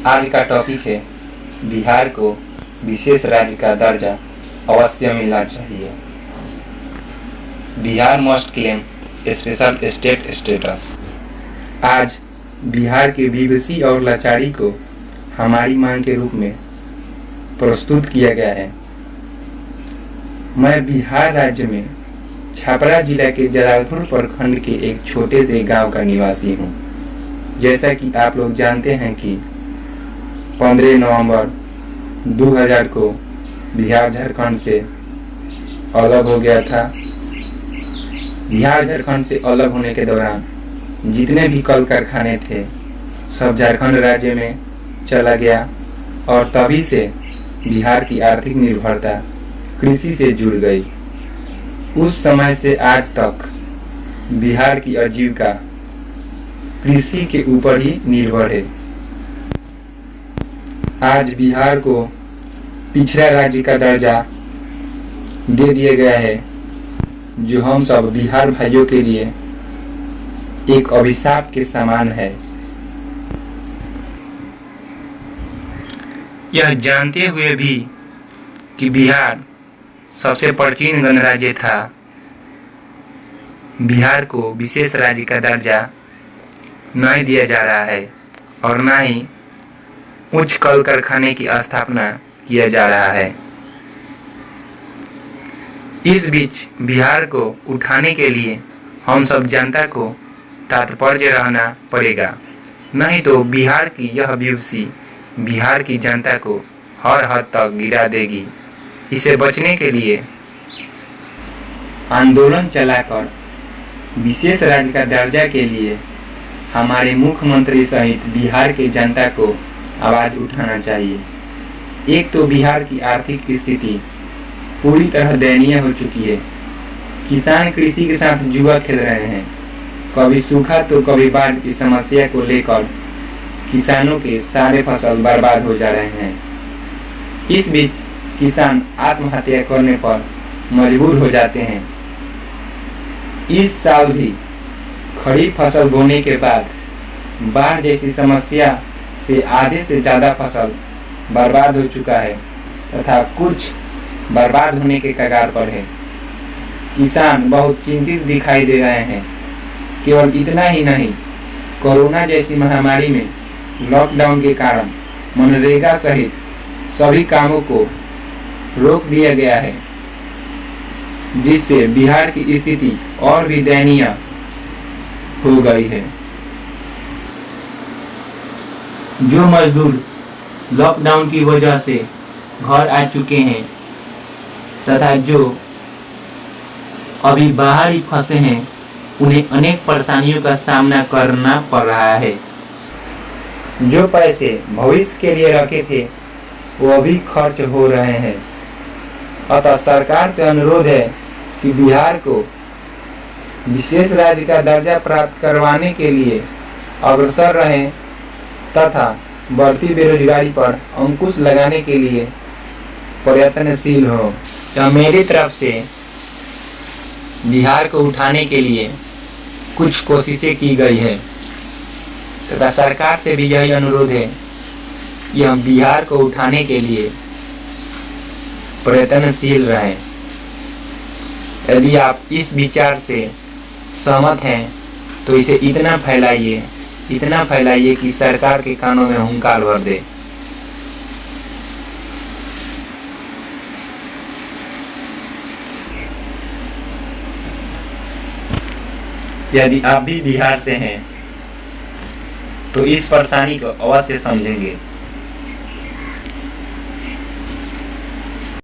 आज का टॉपिक है बिहार को विशेष राज्य का दर्जा अवश्य मिलना चाहिए। Bihar must claim special state status. आज बिहार की बेबसी और लाचारी को हमारी मांग के रूप में प्रस्तुत किया गया है। मैं बिहार राज्य में छपरा जिला के जलालपुर प्रखंड के एक छोटे से गांव का निवासी हूं। जैसा कि आप लोग जानते हैं कि 15 नवंबर 2000 को बिहार झारखंड से अलग हो गया था। बिहार झारखंड से अलग होने के दौरान जितने भी कल कारखाने थे सब झारखंड राज्य में चला गया और तभी से बिहार की आर्थिक निर्भरता कृषि से जुड़ गई। उस समय से आज तक बिहार की आजीविका कृषि के ऊपर ही निर्भर है। आज बिहार को पिछड़ा राज्य का दर्जा दे दिया गया है, जो हम सब बिहार भाइयों के लिए एक अभिशाप के समान है। यह जानते हुए भी कि बिहार सबसे प्राचीन गणराज्य था, बिहार को विशेष राज्य का दर्जा नहीं दिया जा रहा है और न ही उच्च कल कारखाने की स्थापना किया जा रहा है। इस बीच बिहार को उठाने के लिए हम सब जनता को तत्पर रहना पड़ेगा, नहीं तो बिहार की यह बेबसी बिहार की जनता को हर हद तक गिरा देगी। इसे बचने के लिए आंदोलन चलाकर विशेष राज्य का दर्जा के लिए हमारे मुख्यमंत्री सहित बिहार के जनता को आवाज उठाना चाहिए। एक तो बिहार की आर्थिक स्थिति पूरी तरह दयनीय हो चुकी है। किसान कृषि के साथ जुआ खेल रहे हैं। कभी सूखा तो कभी बाढ़ की समस्या को लेकर किसानों के सारे फसल बर्बाद हो जा रहे हैं। इस बीच किसान आत्महत्या करने पर मजबूर हो जाते हैं। इस साल भी खरीफ फसल बोने के बाद बाढ़ जैसी समस्या से आधे से ज्यादा फसल बर्बाद हो चुका है तथा कुछ बर्बाद होने के कगार पर है। किसान बहुत चिंतित दिखाई दे रहे हैं। केवल इतना ही नहीं, कोरोना जैसी महामारी में लॉकडाउन के कारण मनरेगा सहित सभी कामों को रोक दिया गया है, जिससे बिहार की स्थिति और भी दयनीय हो गई है। जो मजदूर लॉकडाउन की वजह से घर आ चुके हैं तथा जो अभी बाहर ही फंसे हैं, उन्हें अनेक परेशानियों का सामना करना पड़ रहा है। जो पैसे भविष्य के लिए रखे थे वो अभी खर्च हो रहे हैं। अतः सरकार से अनुरोध है कि बिहार को विशेष राज्य का दर्जा प्राप्त करवाने के लिए अग्रसर रहें तथा बढ़ती बेरोजगारी पर अंकुश लगाने के लिए प्रयत्नशील हो। तो मेरी तरफ से बिहार को उठाने के लिए कुछ कोशिशें की गई है तथा सरकार से भी यही अनुरोध है कि हम बिहार को उठाने के लिए प्रयत्नशील रहें। यदि आप इस विचार से सहमत हैं तो इसे इतना फैलाइए कि सरकार के कानों में हुंकार भर दे। यदि आप भी बिहार से हैं तो इस परेशानी को अवश्य समझेंगे।